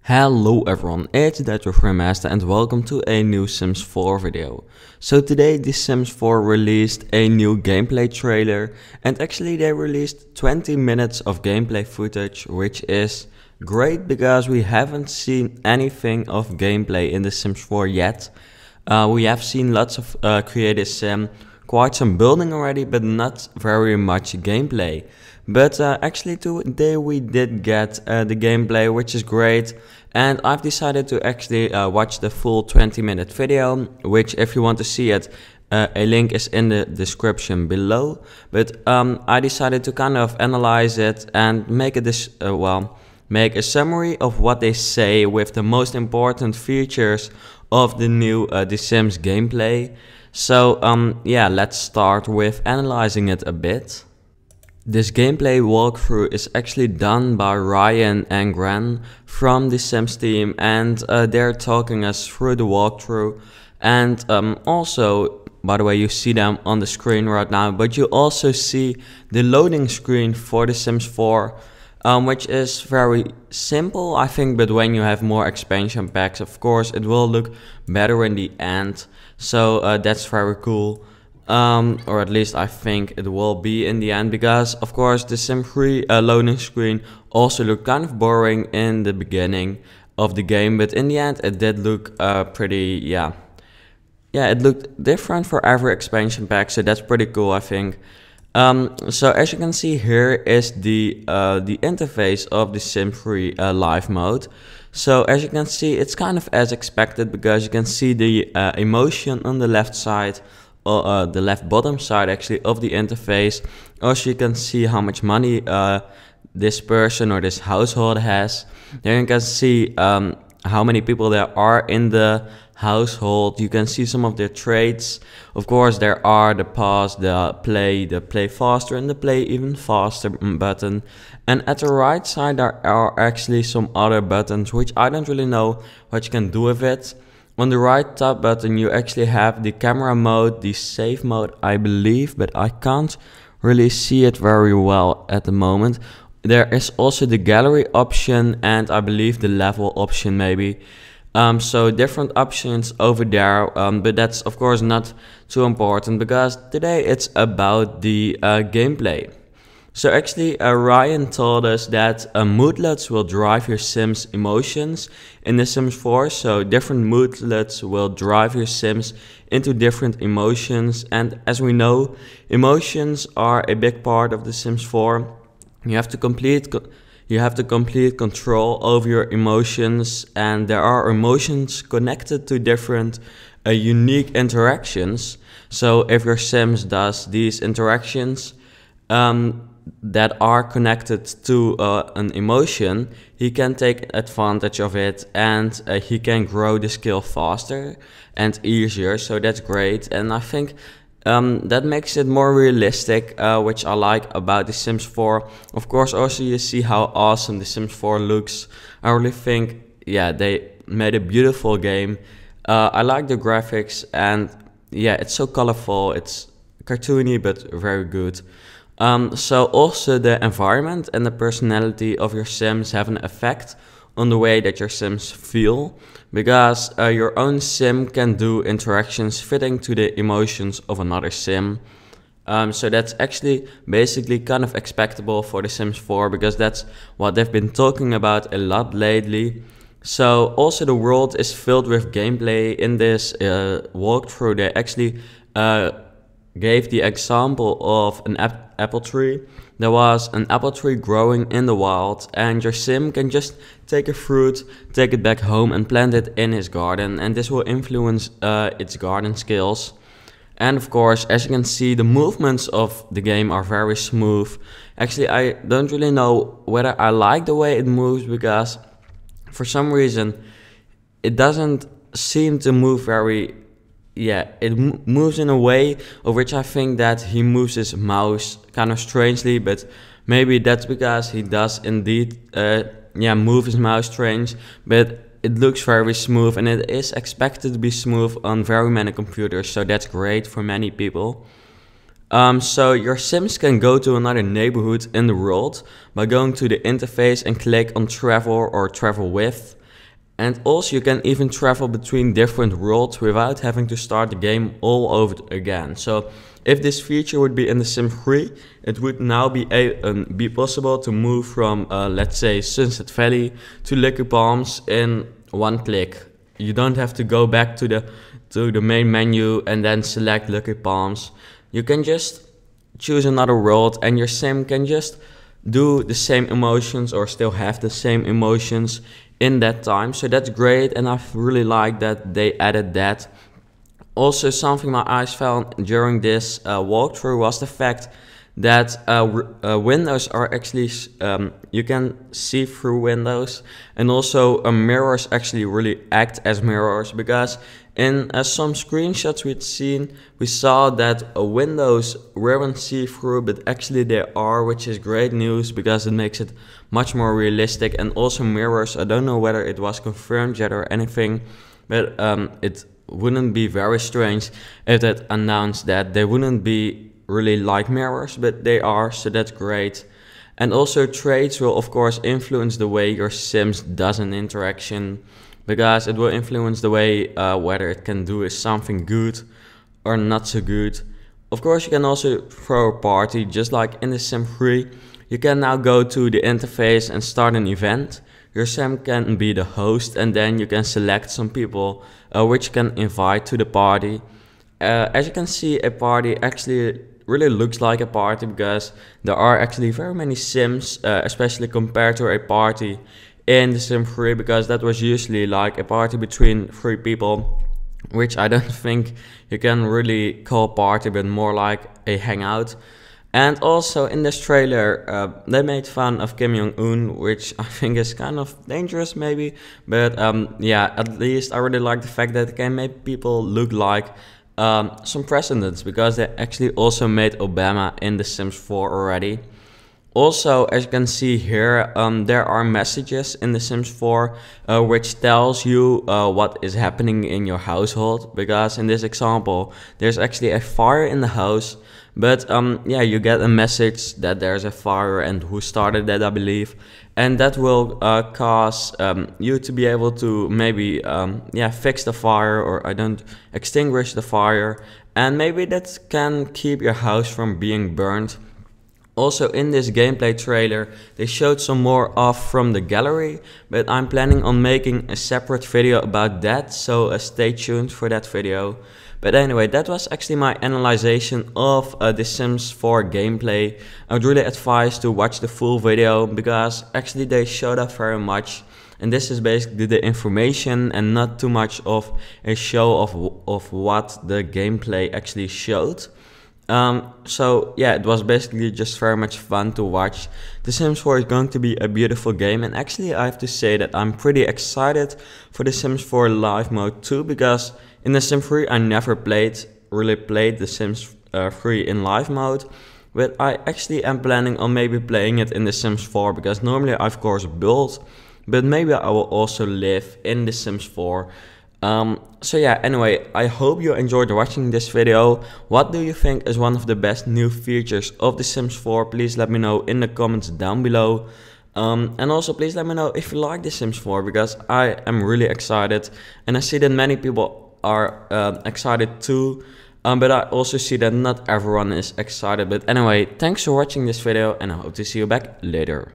Hello everyone, it's that your Master and welcome to a new Sims 4 video. So today the Sims 4 released a new gameplay trailer, and actually they released 20 minutes of gameplay footage, which is great because we haven't seen anything of gameplay in the Sims 4 yet. We have seen lots of creative sim, quite some building already, but not very much gameplay. But actually today we did get the gameplay, which is great. And I've decided to actually watch the full 20-minute video, which if you want to see it, a link is in the description below. But I decided to kind of analyze it and make make a summary of what they say with the most important features of the new The Sims gameplay. So yeah, let's start with analyzing it a bit. This gameplay walkthrough is actually done by Ryan and Gran from the Sims team, and they're talking us through the walkthrough. And also, by the way, you see them on the screen right now, but you also see the loading screen for the Sims 4, which is very simple, I think, but when you have more expansion packs, of course, it will look better in the end. So that's very cool. Or at least I think it will be in the end, because of course the Sim 3 loading screen also looked kind of boring in the beginning of the game, but in the end it did look pretty, yeah, it looked different for every expansion pack, so that's pretty cool, I think. So as you can see, here is the interface of the Sim 3 live mode. So as you can see, it's kind of as expected, because you can see the emotion on the left side, the left bottom side actually of the interface. Also you can see how much money this person or this household has. Then you can see how many people there are in the household. You can see some of their traits. Of course there are the pause, the play faster, and the play even faster button. And at the right side there are actually some other buttons which I don't really know what you can do with it. On the right top button you actually have the camera mode, the save mode I believe, but I can't really see it very well at the moment. There is also the gallery option and I believe the level option maybe. So different options over there, but that's of course not too important because today it's about the gameplay. So actually Ryan told us that moodlets will drive your Sims emotions in The Sims 4. So different moodlets will drive your Sims into different emotions. And as we know, emotions are a big part of The Sims 4. You have to complete control over your emotions, and there are emotions connected to different unique interactions. So if your Sims does these interactions, that are connected to an emotion, he can take advantage of it, and he can grow the skill faster and easier, so that's great. And I think that makes it more realistic, which I like about The Sims 4. Of course also you see how awesome The Sims 4 looks. I really think, yeah, they made a beautiful game. I like the graphics, and yeah, it's so colorful, it's cartoony but very good. So also the environment and the personality of your Sims have an effect on the way that your Sims feel, because your own Sim can do interactions fitting to the emotions of another Sim. So that's actually basically kind of expectable for The Sims 4, because that's what they've been talking about a lot lately. So also the world is filled with gameplay. In this walkthrough they actually gave the example of an apple tree. There was an apple tree growing in the wild, and your Sim can just take a fruit, take it back home and plant it in his garden, and this will influence its garden skills. And of course, as you can see, the movements of the game are very smooth. Actually, I don't really know whether I like the way it moves, because for some reason it doesn't seem to move very, yeah, it moves in a way of which I think that he moves his mouse kind of strangely, but maybe that's because he does indeed move his mouse strange, but it looks very smooth, and it is expected to be smooth on very many computers, so that's great for many people. So your Sims can go to another neighborhood in the world by going to the interface and click on travel or travel with. And also you can even travel between different worlds without having to start the game all over again. So if this feature would be in The Sims 3, it would now be possible to move from let's say Sunset Valley to Lucky Palms in one click. You don't have to go back to the main menu and then select Lucky Palms. You can just choose another world and your sim can just do the same emotions or still have the same emotions in that time. So that's great, and I really like that they added that. Also, something my eyes found during this walkthrough was the fact that windows are actually, you can see through windows, and also mirrors actually really act as mirrors, because in some screenshots we saw that windows weren't see-through, but actually they are, which is great news because it makes it much more realistic. And also mirrors, I don't know whether it was confirmed yet or anything, but it wouldn't be very strange if it announced that they wouldn't be really like mirrors, but they are, so that's great. And also traits will of course influence the way your Sims does an interaction, because it will influence the way whether it can do something good or not so good. Of course you can also throw a party, just like in The Sims 3. You can now go to the interface and start an event. Your Sim can be the host, and then you can select some people which you can invite to the party. As you can see, a party actually really looks like a party, because there are actually very many Sims, especially compared to a party in The Sims 3, because that was usually like a party between 3 people, which I don't think you can really call party, but more like a hangout. And also in this trailer, they made fun of Kim Jong-un, which I think is kind of dangerous maybe, but yeah, at least I really like the fact that it can make people look like some presidents, because they actually also made Obama in The Sims 4 already. Also, as you can see here, there are messages in The Sims 4 which tells you what is happening in your household, because in this example there's actually a fire in the house, but yeah, you get a message that there's a fire and who started that, I believe, and that will cause you to be able to maybe yeah, fix the fire, or I don't extinguish the fire, and maybe that can keep your house from being burned. Also in this gameplay trailer they showed some more off from the gallery, but I'm planning on making a separate video about that, so stay tuned for that video. But anyway, that was actually my analyzation of The Sims 4 gameplay. I would really advise to watch the full video, because actually they showed up very much, and this is basically the information and not too much of a show of what the gameplay actually showed. So yeah, it was basically just very much fun to watch. The Sims 4 is going to be a beautiful game, and actually I have to say that I'm pretty excited for The Sims 4 live mode too, because in The Sims 3 I never really played The Sims 3 in live mode, but I actually am planning on maybe playing it in The Sims 4, because normally I of course build, but maybe I will also live in The Sims 4. So yeah, anyway, I hope you enjoyed watching this video. What do you think is one of the best new features of The Sims 4? Please let me know in the comments down below. And also please let me know if you like The Sims 4, because I am really excited, and I see that many people are excited too. But I also see that not everyone is excited. But anyway, thanks for watching this video, and I hope to see you back later.